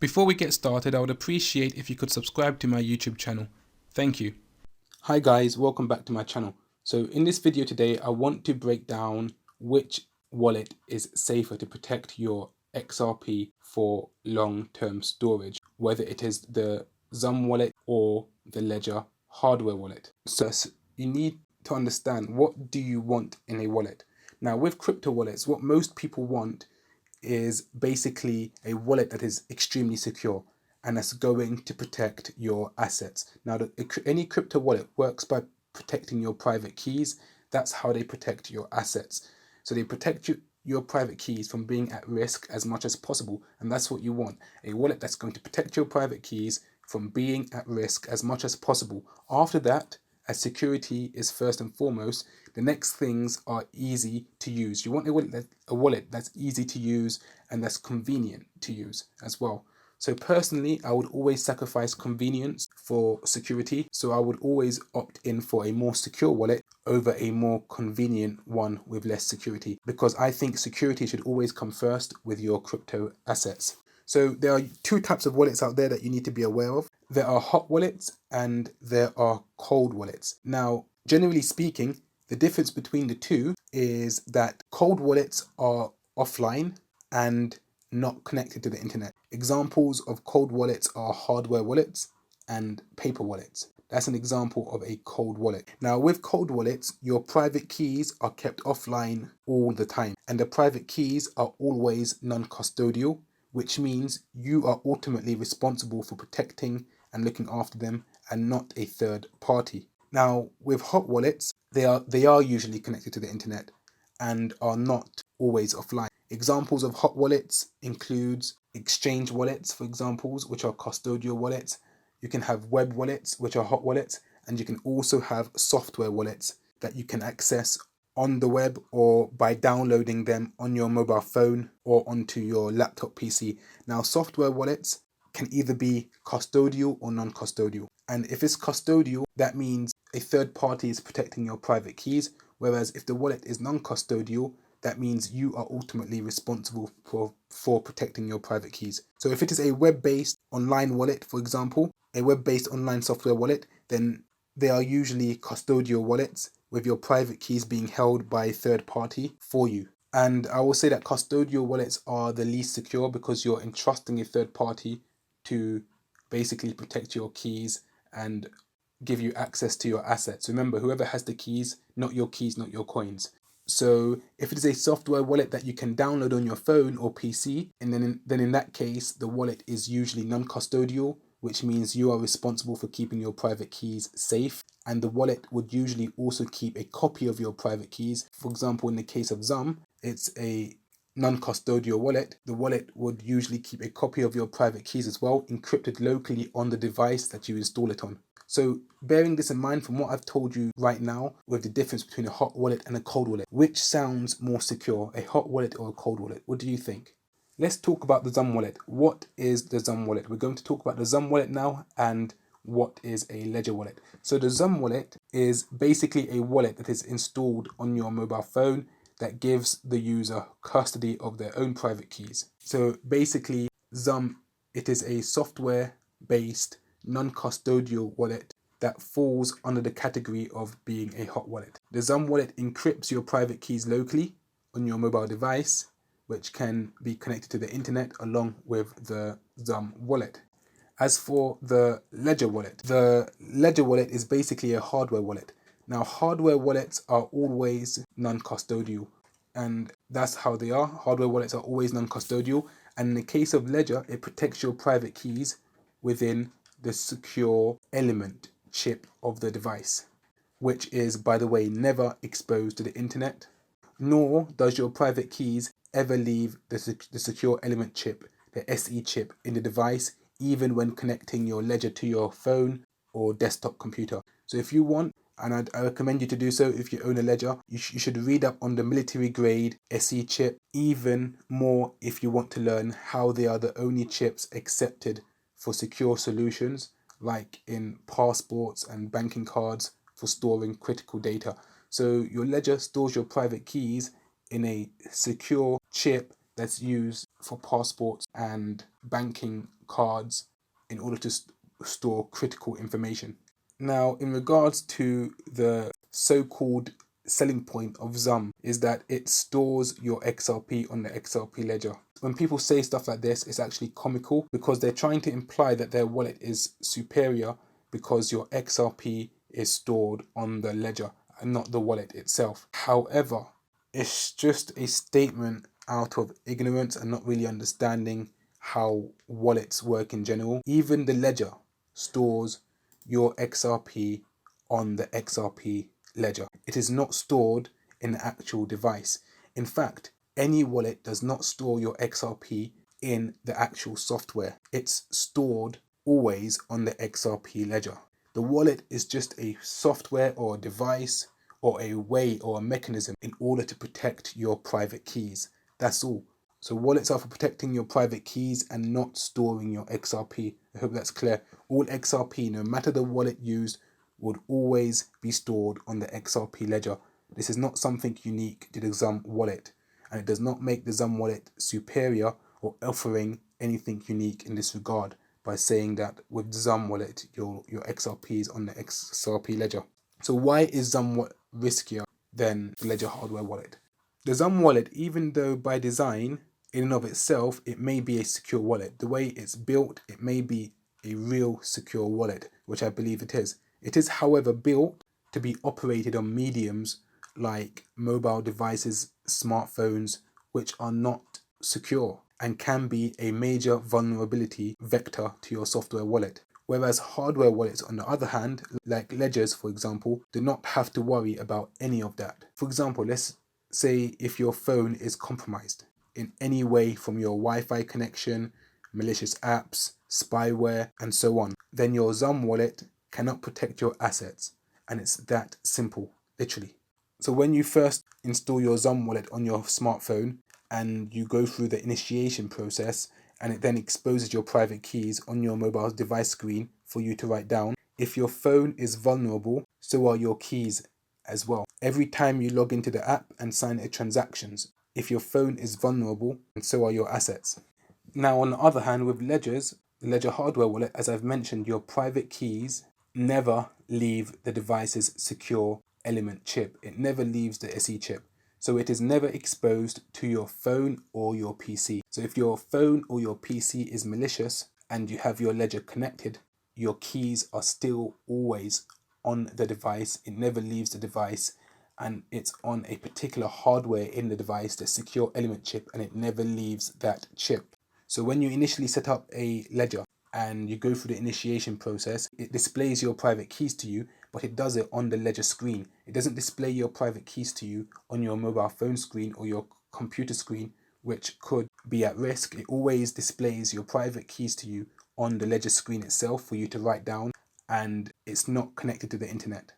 Before we get started, I would appreciate if you could subscribe to my YouTube channel. Thank you. Hi guys, welcome back to my channel. So in this video today, I want to break down which wallet is safer to protect your XRP for long-term storage, whether it is the XUMM wallet or the Ledger hardware wallet. So you need to understand, what do you want in a wallet? Now with crypto wallets, what most people want is basically a wallet that is extremely secure and that's going to protect your assets. Now, any crypto wallet works by protecting your private keys. That's how they protect your assets. So they protect your private keys from being at risk as much as possible, and that's what you want. A wallet that's going to protect your private keys from being at risk as much as possible. After that, as security is first and foremost, the next things are easy to use. You want a wallet that's easy to use and that's convenient to use as well. So personally, I would always sacrifice convenience for security. So I would always opt in for a more secure wallet over a more convenient one with less security, because I think security should always come first with your crypto assets. So there are two types of wallets out there that you need to be aware of. There are hot wallets and there are cold wallets. Now, generally speaking, the difference between the two is that cold wallets are offline and not connected to the internet. Examples of cold wallets are hardware wallets and paper wallets. That's an example of a cold wallet. Now with cold wallets, your private keys are kept offline all the time, and the private keys are always non-custodial, which means you are ultimately responsible for protecting and looking after them and not a third party. Now with hot wallets, they are usually connected to the internet and are not always offline. Examples of hot wallets includes exchange wallets, for examples, which are custodial wallets. You can have web wallets, which are hot wallets, and you can also have software wallets that you can access on the web or by downloading them on your mobile phone or onto your laptop PC. Now, software wallets can either be custodial or non-custodial. And if it's custodial, that means a third party is protecting your private keys, whereas if the wallet is non-custodial, that means you are ultimately responsible for protecting your private keys. So if it is a web-based online wallet, for example, a web-based online software wallet, then they are usually custodial wallets with your private keys being held by a third party for you. And I will say that custodial wallets are the least secure because you're entrusting a third party to basically protect your keys and give you access to your assets. Remember, whoever has the keys, not your keys, not your coins. So if it is a software wallet that you can download on your phone or PC, and then in that case, the wallet is usually non-custodial, which means you are responsible for keeping your private keys safe. And the wallet would usually also keep a copy of your private keys. For example, in the case of XUMM, it's a non-custodial wallet. The wallet would usually keep a copy of your private keys as well, encrypted locally on the device that you install it on. So bearing this in mind, from what I've told you right now, with the difference between a hot wallet and a cold wallet, which sounds more secure, a hot wallet or a cold wallet? What do you think? Let's talk about the XUMM wallet. What is the XUMM wallet? We're going to talk about the XUMM wallet now and what is a Ledger wallet. So the XUMM wallet is basically a wallet that is installed on your mobile phone that gives the user custody of their own private keys. So basically, XUMM, it is a software-based non-custodial wallet that falls under the category of being a hot wallet. The XUMM wallet encrypts your private keys locally on your mobile device, which can be connected to the internet along with the XUMM wallet. As for the Ledger wallet is basically a hardware wallet. Now, hardware wallets are always non-custodial, and that's how they are. Hardware wallets are always non-custodial, and in the case of Ledger, it protects your private keys within the secure element chip of the device, which is, by the way, never exposed to the internet, nor does your private keys ever leave the secure element chip, the SE chip in the device, even when connecting your Ledger to your phone or desktop computer. So if you want, and I recommend you to do so if you own a Ledger, you should read up on the military grade SE chip, even more if you want to learn how they are the only chips accepted for secure solutions, like in passports and banking cards for storing critical data. So your Ledger stores your private keys in a secure chip that's used for passports and banking cards in order to store critical information. Now, in regards to the so-called selling point of XUMM is that it stores your XRP on the XRP ledger. When people say stuff like this, it's actually comical because they're trying to imply that their wallet is superior because your XRP is stored on the ledger and not the wallet itself. However, it's just a statement out of ignorance and not really understanding how wallets work in general. Even the ledger stores your XRP on the XRP ledger. It is not stored in the actual device. In fact, any wallet does not store your XRP in the actual software. It's stored always on the XRP ledger. The wallet is just a software or a device or a way or a mechanism in order to protect your private keys. That's all. So wallets are for protecting your private keys and not storing your XRP. I hope that's clear. All XRP, no matter the wallet used, would always be stored on the XRP ledger. This is not something unique to the XUMM wallet, and it does not make the XUMM wallet superior or offering anything unique in this regard by saying that with XUMM wallet, your XRP is on the XRP ledger. So why is XUMM riskier than the Ledger hardware wallet? The XUMM wallet, even though by design, in and of itself, it may be a secure wallet. The way it's built, it may be a real secure wallet, which I believe it is. It is, however, built to be operated on mediums like mobile devices, smartphones, which are not secure and can be a major vulnerability vector to your software wallet. Whereas hardware wallets, on the other hand, like ledgers, for example, do not have to worry about any of that. For example, let's say if your phone is compromised in any way from your Wi-Fi connection, malicious apps, spyware, and so on, then your XUMM wallet cannot protect your assets. And it's that simple, literally. So when you first install your XUMM wallet on your smartphone and you go through the initiation process, and it then exposes your private keys on your mobile device screen for you to write down. If your phone is vulnerable, so are your keys as well. Every time you log into the app and sign a transactions, if your phone is vulnerable, and so are your assets. Now, on the other hand, with ledgers, the Ledger hardware wallet, as I've mentioned, your private keys never leave the device's secure element chip. It never leaves the SE chip. So it is never exposed to your phone or your PC. So if your phone or your PC is malicious and you have your ledger connected, your keys are still always on the device. It never leaves the device, and it's on a particular hardware in the device, the secure element chip, and it never leaves that chip. So when you initially set up a ledger and you go through the initiation process, it displays your private keys to you, but it does it on the ledger screen. It doesn't display your private keys to you on your mobile phone screen or your computer screen, which could be at risk. It always displays your private keys to you on the ledger screen itself for you to write down, and it's not connected to the internet.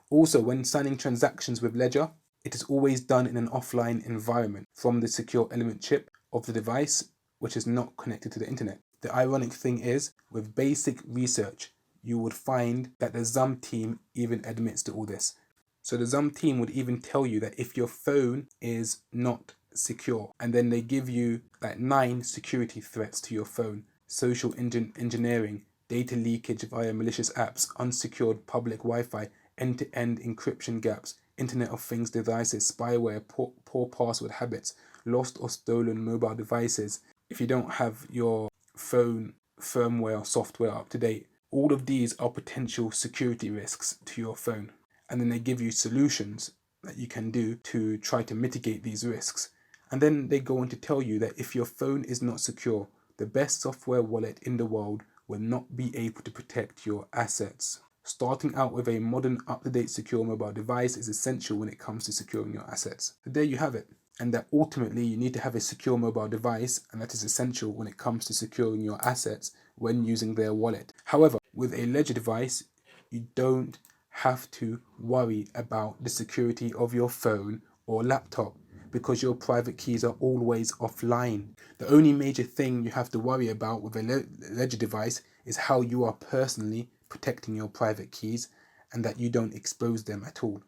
Also, when signing transactions with Ledger, it is always done in an offline environment from the secure element chip of the device, which is not connected to the internet. The ironic thing is, with basic research, you would find that the XUMM team even admits to all this. So the XUMM team would even tell you that if your phone is not secure, and then they give you like 9 security threats to your phone: social engineering, data leakage via malicious apps, unsecured public Wi-Fi, end-to-end encryption gaps, Internet of Things devices, spyware, poor password habits, lost or stolen mobile devices, if you don't have your phone firmware or software up to date. All of these are potential security risks to your phone. And then they give you solutions that you can do to try to mitigate these risks. And then they go on to tell you that if your phone is not secure, the best software wallet in the world will not be able to protect your assets. Starting out with a modern, up-to-date, secure mobile device is essential when it comes to securing your assets. So there you have it. And that ultimately you need to have a secure mobile device, and that is essential when it comes to securing your assets when using their wallet. However, with a Ledger device, you don't have to worry about the security of your phone or laptop because your private keys are always offline. The only major thing you have to worry about with a Ledger device is how you are personally protecting your private keys and that you don't expose them at all.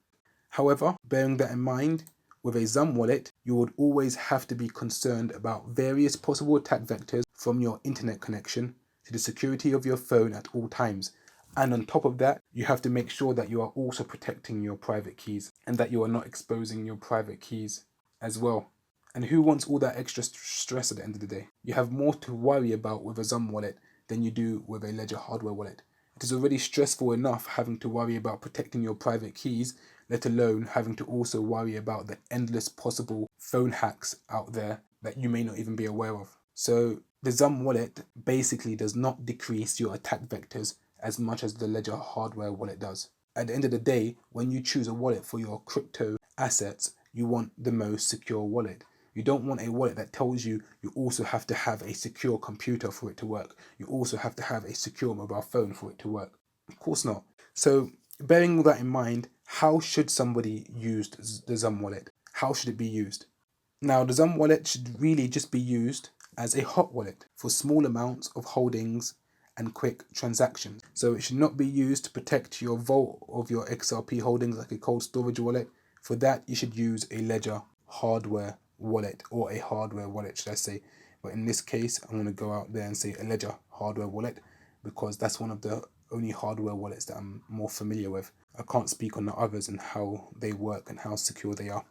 However, bearing that in mind, With a XUMM wallet, you would always have to be concerned about various possible attack vectors from your internet connection to the security of your phone at all times. And on top of that, you have to make sure that you are also protecting your private keys and that you are not exposing your private keys as well. And who wants all that extra stress at the end of the day? You have more to worry about with a XUMM wallet than you do with a Ledger hardware wallet. It is already stressful enough having to worry about protecting your private keys, let alone having to also worry about the endless possible phone hacks out there that you may not even be aware of. So the XUMM wallet basically does not decrease your attack vectors as much as the Ledger hardware wallet does. At the end of the day, when you choose a wallet for your crypto assets, you want the most secure wallet. You don't want a wallet that tells you you also have to have a secure computer for it to work. You also have to have a secure mobile phone for it to work. Of course not. So bearing all that in mind, how should somebody use the XUMM wallet? How should it be used? Now, the XUMM wallet should really just be used as a hot wallet for small amounts of holdings and quick transactions. So it should not be used to protect your vault of your XRP holdings like a cold storage wallet. For that, you should use a Ledger hardware wallet, or a hardware wallet, should I say. But in this case, I'm going to go out there and say a Ledger hardware wallet because that's one of the only hardware wallets that I'm more familiar with. I can't speak on the others and how they work and how secure they are.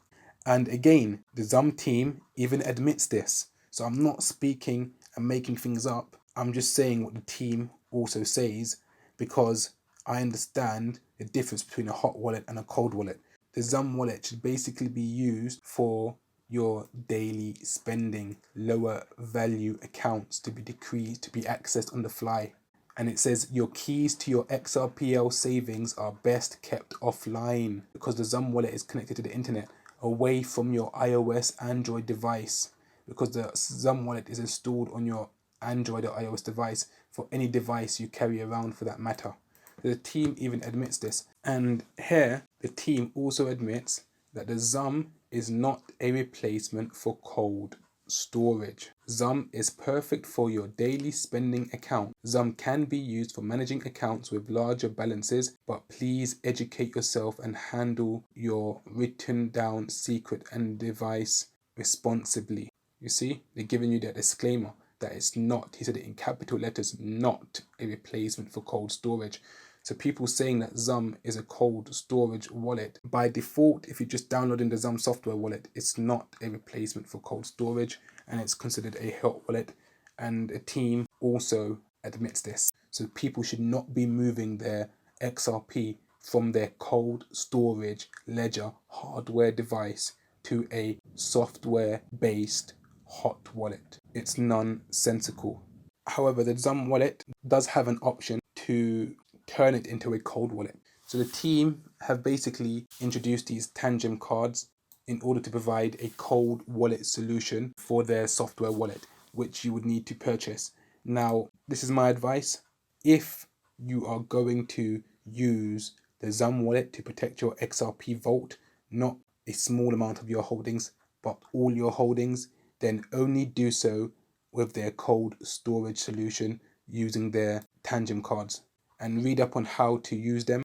And again, the XUMM team even admits this. So I'm not speaking and making things up. I'm just saying what the team also says because I understand the difference between a hot wallet and a cold wallet. The XUMM wallet should basically be used for your daily spending, lower value accounts to be decreased, to be accessed on the fly. And it says your keys to your XRPL savings are best kept offline because the XUMM wallet is connected to the internet, away from your iOS Android device, because the XUMM wallet is installed on your Android or iOS device, for any device you carry around for that matter. The team even admits this. And here, the team also admits that the XUMM is not a replacement for cold storage. XUMM is perfect for your daily spending account. XUMM can be used for managing accounts with larger balances, but please educate yourself and handle your written down secret and device responsibly. You see, they're giving you that disclaimer that it's not, he said it in capital letters, not a replacement for cold storage. So people saying that XUMM is a cold storage wallet, by default, if you're just downloading the XUMM software wallet, it's not a replacement for cold storage and it's considered a hot wallet. And a team also admits this. So people should not be moving their XRP from their cold storage Ledger hardware device to a software-based hot wallet. It's nonsensical. However, the XUMM wallet does have an option to turn it into a cold wallet. So the team have basically introduced these Tangem cards in order to provide a cold wallet solution for their software wallet, which you would need to purchase. Now, this is my advice. If you are going to use the XUMM wallet to protect your XRP vault, not a small amount of your holdings, but all your holdings, then only do so with their cold storage solution using their Tangem cards, and read up on how to use them.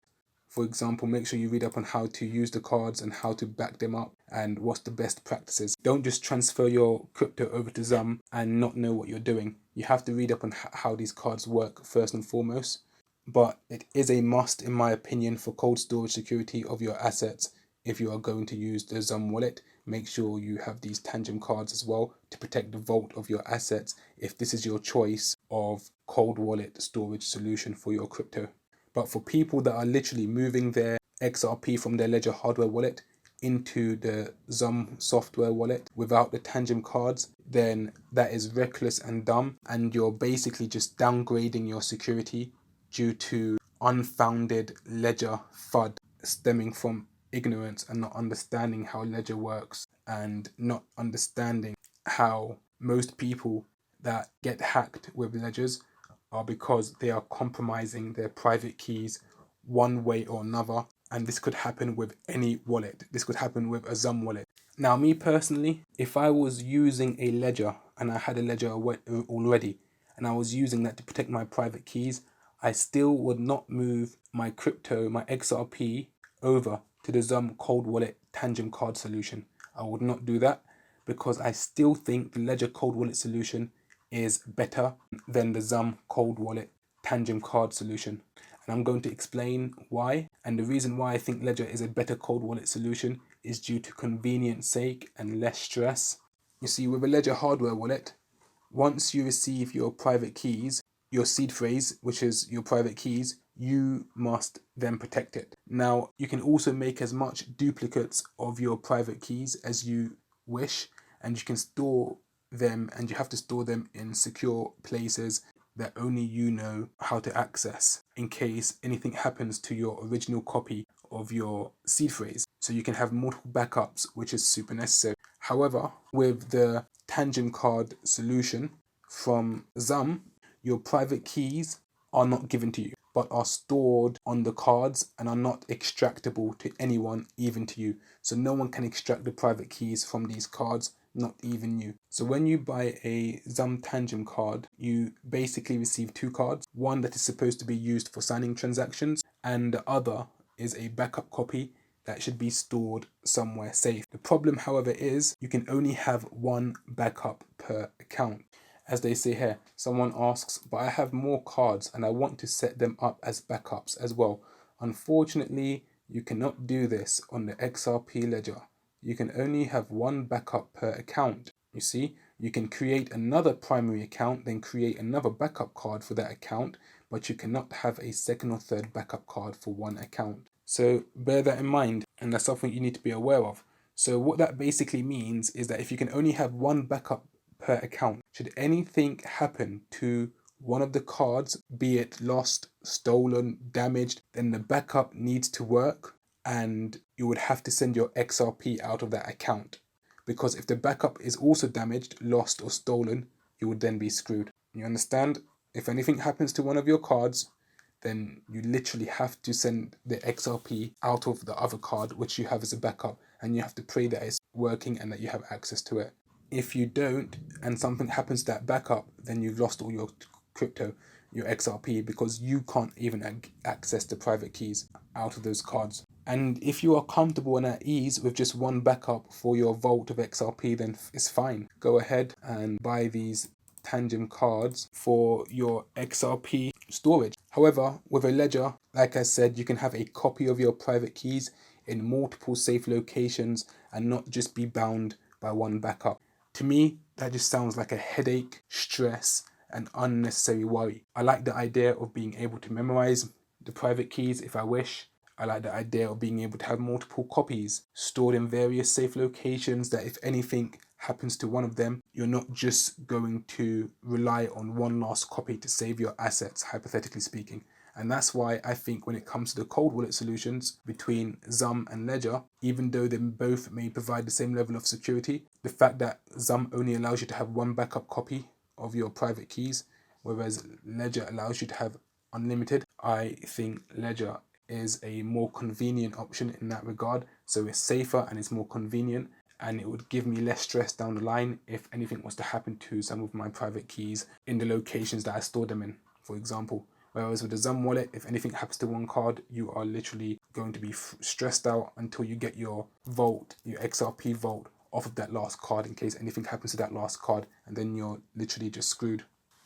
For example, make sure you read up on how to use the cards and how to back them up and what's the best practices. Don't just transfer your crypto over to XUMM and not know what you're doing. You have to read up on how these cards work first and foremost. But it is a must, in my opinion, for cold storage security of your assets. If you are going to use the XUMM wallet, make sure you have these Tangem cards as well to protect the vault of your assets if this is your choice of cold wallet storage solution for your crypto. But for people that are literally moving their XRP from their Ledger hardware wallet into the XUMM software wallet without the Tangem cards, then that is reckless and dumb, and you're basically just downgrading your security due to unfounded Ledger FUD stemming from ignorance and not understanding how Ledger works and not understanding how most people that get hacked with Ledgers are because they are compromising their private keys one way or another. And this could happen with any wallet. This could happen with a XUMM wallet. Now, me personally, if I was using a Ledger and I had a Ledger already and I was using that to protect my private keys, I still would not move my crypto, my XRP, over to the XUMM cold wallet Tangem card solution. I would not do that, because I still think the Ledger cold wallet solution is better than the XUMM cold wallet Tangem card solution. And I'm going to explain why. And the reason why I think Ledger is a better cold wallet solution is due to convenience sake and less stress. You see, with a Ledger hardware wallet, once you receive your private keys, your seed phrase, which is your private keys, you must then protect it. Now, you can also make as much duplicates of your private keys as you wish, and you can store them, and you have to store them in secure places that only you know how to access in case anything happens to your original copy of your seed phrase. So you can have multiple backups, which is super necessary. However, with the Tangem card solution from XUMM, your private keys are not given to you, but are stored on the cards and are not extractable to anyone, even to you. So no one can extract the private keys from these cards, not even you. So when you buy a XUMM Tangem card, you basically receive two cards, one that is supposed to be used for signing transactions, and the other is a backup copy that should be stored somewhere safe. The problem, however, is you can only have one backup per account. As they say here, someone asks, but I have more cards and I want to set them up as backups as well. Unfortunately, you cannot do this on the XRP ledger. You can only have one backup per account. You see, you can create another primary account, then create another backup card for that account, but you cannot have a second or third backup card for one account. So bear that in mind, and that's something you need to be aware of. So what that basically means is that if you can only have one backup per account, should anything happen to one of the cards, be it lost, stolen, damaged, then the backup needs to work, and you would have to send your XRP out of that account. Because if the backup is also damaged, lost, or stolen, you would then be screwed. You understand? If anything happens to one of your cards, then you literally have to send the XRP out of the other card, which you have as a backup, and you have to pray that it's working and that you have access to it. If you don't, and something happens to that backup, then you've lost all your crypto, your XRP, because you can't even access the private keys out of those cards. And if you are comfortable and at ease with just one backup for your vault of XRP, then it's fine. Go ahead and buy these Tangem cards for your XRP storage. However, with a ledger, like I said, you can have a copy of your private keys in multiple safe locations and not just be bound by one backup. To me, that just sounds like a headache, stress, and unnecessary worry. I like the idea of being able to memorize the private keys if I wish. I like the idea of being able to have multiple copies stored in various safe locations that if anything happens to one of them, you're not just going to rely on one last copy to save your assets, hypothetically speaking. And that's why I think when it comes to the cold wallet solutions between XUMM and Ledger, even though they both may provide the same level of security, the fact that XUMM only allows you to have one backup copy of your private keys, whereas Ledger allows you to have unlimited, I think Ledger is a more convenient option in that regard. So it's safer and it's more convenient, and it would give me less stress down the line if anything was to happen to some of my private keys in the locations that I store them in, for example. Whereas with the XUMM wallet, if anything happens to one card, you are literally going to be stressed out until you get your vault, your XRP vault, off of that last card in case anything happens to that last card, and then you're literally just screwed.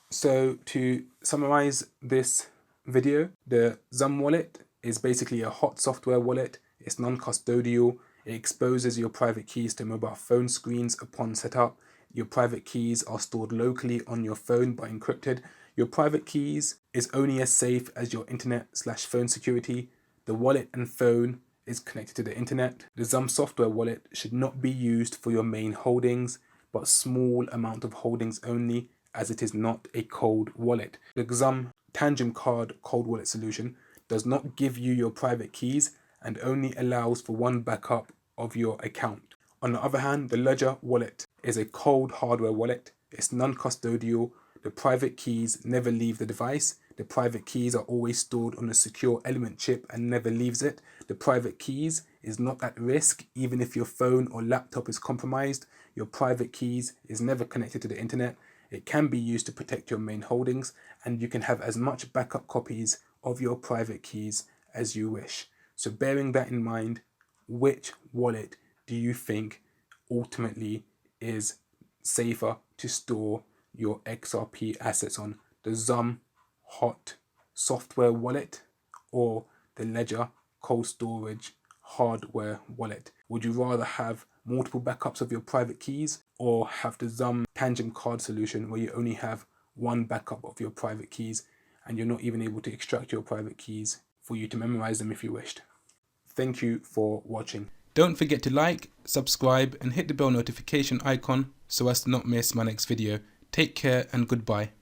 So to summarize this video, the XUMM wallet is basically a hot software wallet. It's non-custodial. It exposes your private keys to mobile phone screens upon setup. Your private keys are stored locally on your phone but encrypted. Your private keys is only as safe as your internet/phone security. The wallet and phone is connected to the internet. The XUMM software wallet should not be used for your main holdings, but small amount of holdings only, as it is not a cold wallet. The XUMM Tangem card cold wallet solution does not give you your private keys and only allows for one backup of your account. On the other hand, the Ledger wallet is a cold hardware wallet. It's non-custodial. The private keys never leave the device. The private keys are always stored on a secure element chip and never leaves it. The private keys is not at risk even if your phone or laptop is compromised. Your private keys is never connected to the internet. It can be used to protect your main holdings, and you can have as much backup copies of your private keys as you wish. So bearing that in mind, which wallet do you think ultimately is safer to store your XRP assets on? The XUMM hot software wallet or the Ledger cold storage hardware wallet? Would you rather have multiple backups of your private keys or have the XUMM Tangem card solution where you only have one backup of your private keys and you're not even able to extract your private keys for you to memorize them if you wished? Thank you for watching. Don't forget to like, subscribe and hit the bell notification icon so as to not miss my next video. Take care and goodbye.